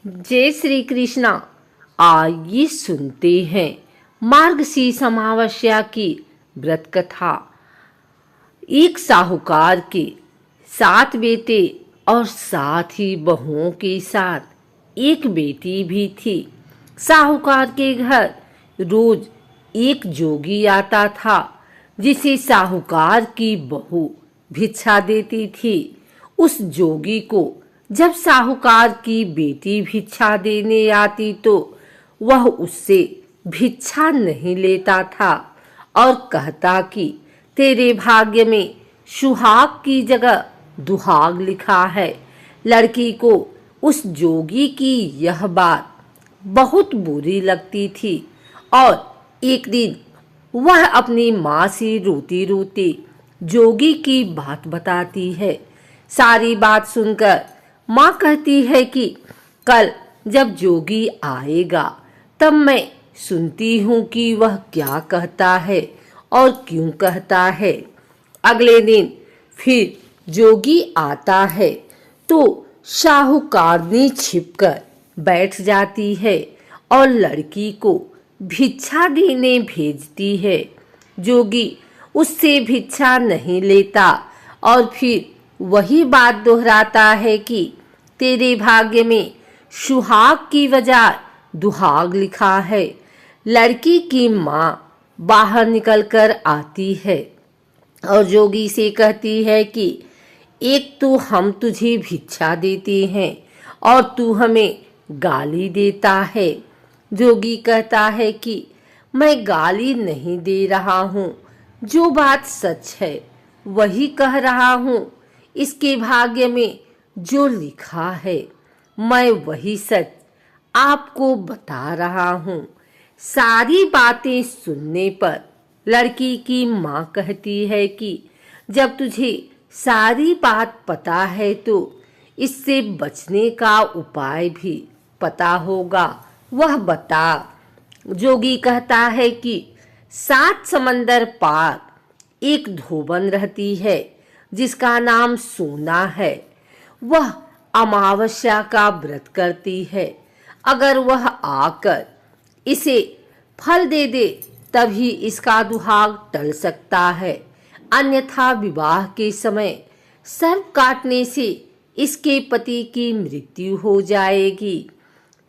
जय श्री कृष्णा। आइए सुनते हैं मार्गशीर्ष अमावस्या की व्रत कथा। एक साहूकार के 7 बेटे और 7 ही बहुओं के साथ एक बेटी भी थी। साहूकार के घर रोज एक जोगी आता था, जिसे साहूकार की बहू भिक्षा देती थी। उस जोगी को जब साहूकार की बेटी भिक्षा देने आती तो वह उससे भिक्षा नहीं लेता था और कहता कि तेरे भाग्य में सुहाग की जगह दुहाग लिखा है। लड़की को उस जोगी की यह बात बहुत बुरी लगती थी और एक दिन वह अपनी माँ से रोती रोती जोगी की बात बताती है। सारी बात सुनकर माँ कहती है कि कल जब जोगी आएगा तब मैं सुनती हूँ कि वह क्या कहता है और क्यों कहता है। अगले दिन फिर जोगी आता है तो साहूकारनी छिपकर बैठ जाती है और लड़की को भिक्षा देने भेजती है। जोगी उससे भिक्षा नहीं लेता और फिर वही बात दोहराता है कि तेरे भाग्य में सुहाग की वजह दुहाग लिखा है। लड़की की माँ बाहर निकलकर आती है और जोगी से कहती है कि एक तो हम तुझे भिक्षा देते हैं और तू हमें गाली देता है। जोगी कहता है कि मैं गाली नहीं दे रहा हूँ, जो बात सच है वही कह रहा हूँ। इसके भाग्य में जो लिखा है मैं वही सच आपको बता रहा हूँ। सारी बातें सुनने पर लड़की की माँ कहती है कि जब तुझे सारी बात पता है तो इससे बचने का उपाय भी पता होगा, वह बता। जोगी कहता है कि 7 समंदर पार एक धोबन रहती है जिसका नाम सोना है। वह अमावस्या का व्रत करती है। अगर वह आकर इसे फल दे दे तभी इसका दुहाग टल सकता है, अन्यथा विवाह के समय सर्प काटने से इसके पति की मृत्यु हो जाएगी।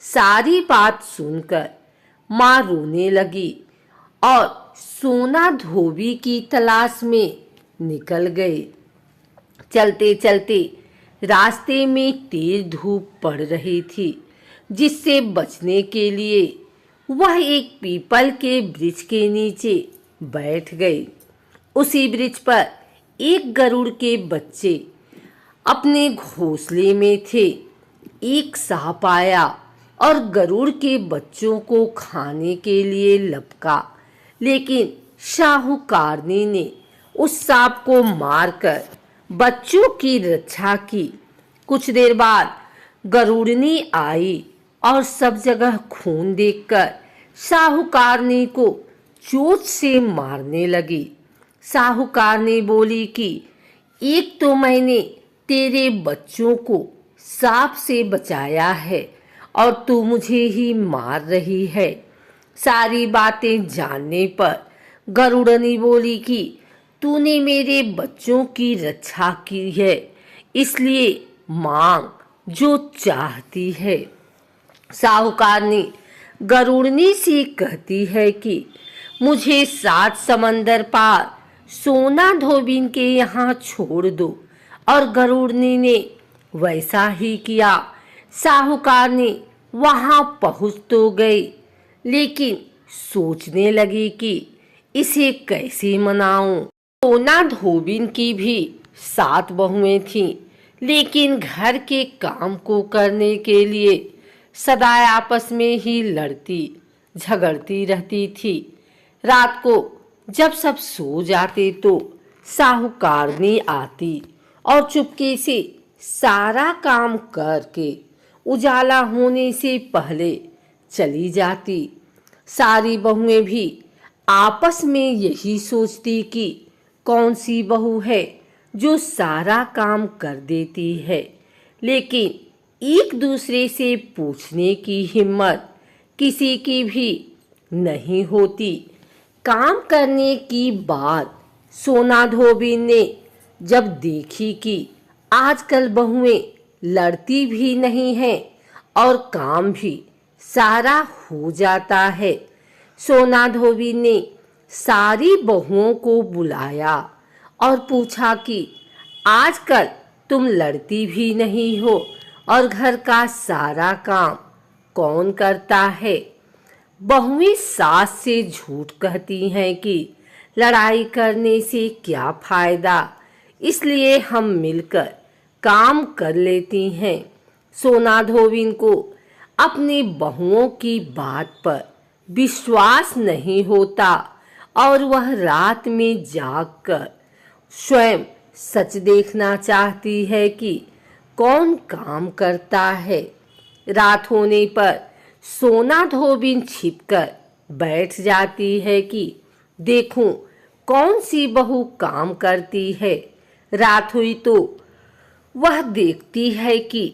सारी बात सुनकर माँ रोने लगी और सोना धोबी की तलाश में निकल गए। चलते चलते रास्ते में तेज धूप पड़ रही थी, जिससे बचने के लिए वह एक पीपल के वृक्ष के नीचे बैठ गई। उसी वृक्ष पर एक गरुड़ के बच्चे अपने घोंसले में थे। एक सांप आया और गरुड़ के बच्चों को खाने के लिए लपका, लेकिन साहूकारनी ने उस सांप को मारकर बच्चों की रक्षा की। कुछ देर बाद गरुड़नी आई और सब जगह खून देखकर साहूकारनी को चोट से मारने लगी। साहूकारनी बोली कि एक तो मैंने तेरे बच्चों को सांप से बचाया है और तू मुझे ही मार रही है। सारी बातें जानने पर गरुड़नी बोली कि तूने मेरे बच्चों की रक्षा की है, इसलिए मांग जो चाहती है। साहूकारनी गरुड़नी से कहती है कि मुझे 7 समंदर पार सोना धोबिन के यहाँ छोड़ दो, और गरुड़नी ने वैसा ही किया। साहूकारनी वहाँ पहुँच तो गई, लेकिन सोचने लगी कि इसे कैसे मनाऊं। सोना धोबिन की भी 7 बहुएं थीं, लेकिन घर के काम को करने के लिए सदा आपस में ही लड़ती झगड़ती रहती थी। रात को जब सब सो जाते तो साहूकारनी आती और चुपके से सारा काम करके उजाला होने से पहले चली जाती। सारी बहुएं भी आपस में यही सोचती कि कौन सी बहू है जो सारा काम कर देती है, लेकिन एक दूसरे से पूछने की हिम्मत किसी की भी नहीं होती। काम करने की बात सोना धोबी ने जब देखी कि आजकल बहुएं लड़ती भी नहीं हैं और काम भी सारा हो जाता है, सोना धोबी ने सारी बहुओं को बुलाया और पूछा कि आजकल तुम लड़ती भी नहीं हो और घर का सारा काम कौन करता है। बहुएं सास से झूठ कहती हैं कि लड़ाई करने से क्या फायदा, इसलिए हम मिलकर काम कर लेती हैं। सोना धोबिन को अपनी बहुओं की बात पर विश्वास नहीं होता और वह रात में जागकर स्वयं सच देखना चाहती है कि कौन काम करता है। रात होने पर सोना धोबिन छिपकर बैठ जाती है कि देखूं कौन सी बहू काम करती है। रात हुई तो वह देखती है कि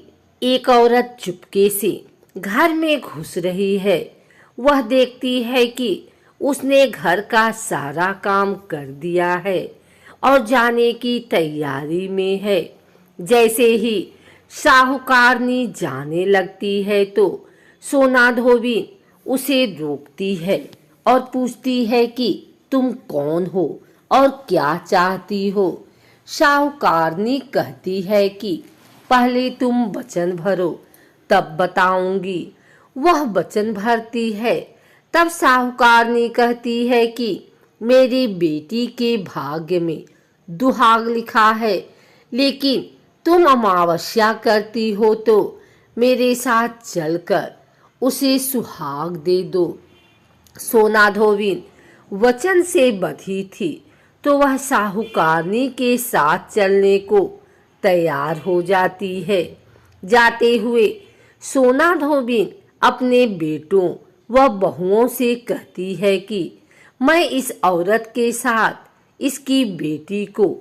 एक औरत चुपके से घर में घुस रही है। वह देखती है कि उसने घर का सारा काम कर दिया है और जाने की तैयारी में है। जैसे ही साहूकारनी जाने लगती है तो सोना धोबी उसे रोकती है और पूछती है कि तुम कौन हो और क्या चाहती हो। साहूकारनी कहती है कि पहले तुम वचन भरो तब बताऊंगी। वह वचन भरती है। तब साहूकारनी कहती है कि मेरी बेटी के भाग्य में दुहाग लिखा है, लेकिन तुम अमावस्या करती हो तो मेरे साथ चलकर उसे सुहाग दे दो। सोना धोबिन वचन से बंधी थी तो वह साहूकारनी के साथ चलने को तैयार हो जाती है। जाते हुए सोना धोबिन अपने बेटों व बहुओं से कहती है कि मैं इस औरत के साथ इसकी बेटी को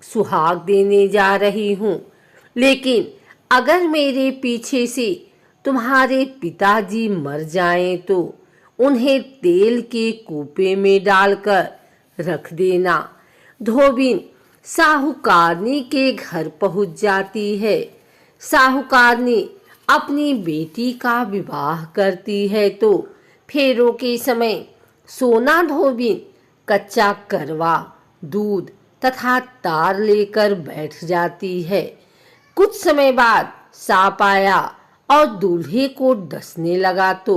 सुहाग देने जा रही हूँ, लेकिन अगर मेरे पीछे से तुम्हारे पिताजी मर जाएं तो उन्हें तेल के कूपे में डालकर रख देना। धोबिन साहूकारनी के घर पहुंच जाती है। साहूकारनी अपनी बेटी का विवाह करती है तो फेरों के समय सोना धोबिन कच्चा करवा, दूध तथा तार लेकर बैठ जाती है। कुछ समय बाद सांप आया और दूल्हे को डसने लगा तो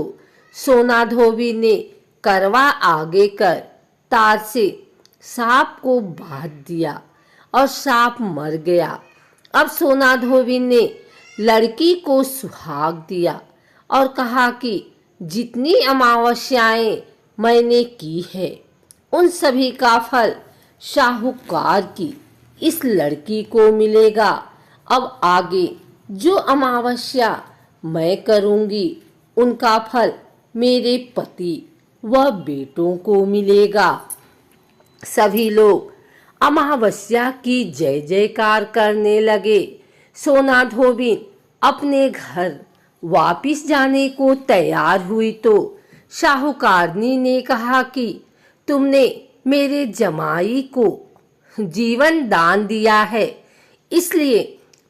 सोना धोबी ने करवा आगे कर तार से सांप को बांध दिया और सांप मर गया। अब सोना धोबी ने लड़की को सुहाग दिया और कहा कि जितनी अमावस्याएं मैंने की है उन सभी का फल साहूकार की इस लड़की को मिलेगा। अब आगे जो अमावस्या मैं करूंगी उनका फल मेरे पति व बेटों को मिलेगा। सभी लोग अमावस्या की जय जयकार करने लगे। सोना धोबिन अपने घर वापिस जाने को तैयार हुई तो साहूकारनी ने कहा कि तुमने मेरे जमाई को जीवन दान दिया है, इसलिए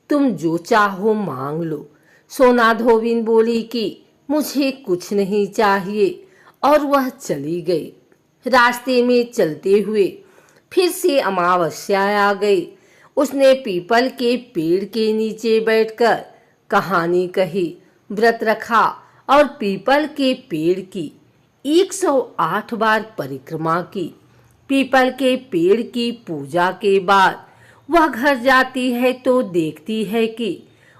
तुम जो चाहो मांग लो। सोना धोबिन बोली कि मुझे कुछ नहीं चाहिए और वह चली गई। रास्ते में चलते हुए फिर से अमावस्या आ गई। उसने पीपल के पेड़ के नीचे बैठकर कहानी कही, व्रत रखा और पीपल के पेड़ की 108 बार परिक्रमा की। पीपल के पेड़ की पूजा के बाद वह घर जाती है तो देखती है कि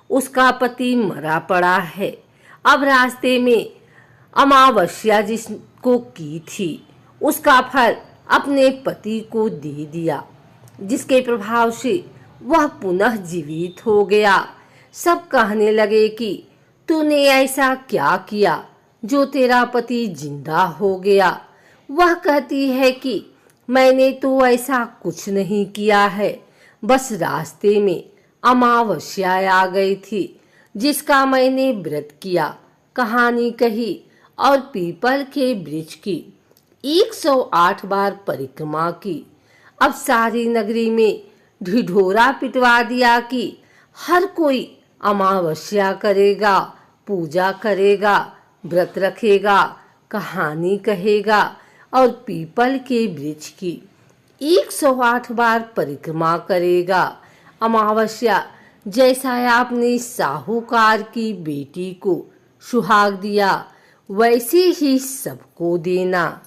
उसका पति मरा पड़ा है। अब रास्ते में अमावस्या जिसको की थी उसका फल अपने पति को दे दिया, जिसके प्रभाव से वह पुनः जीवित हो गया। सब कहने लगे कि तूने ऐसा क्या किया जो तेरा पति जिंदा हो गया। वह कहती है कि मैंने तो ऐसा कुछ नहीं किया है, बस रास्ते में अमावस्या आ गई थी जिसका मैंने व्रत किया, कहानी कही और पीपल के वृक्ष की 108 बार परिक्रमा की। अब सारी नगरी में ढिढोरा पिटवा दिया कि हर कोई अमावस्या करेगा, पूजा करेगा, व्रत रखेगा, कहानी कहेगा और पीपल के वृक्ष की 108 बार परिक्रमा करेगा। अमावस्या जैसा आपने साहूकार की बेटी को सुहाग दिया, वैसे ही सबको देना।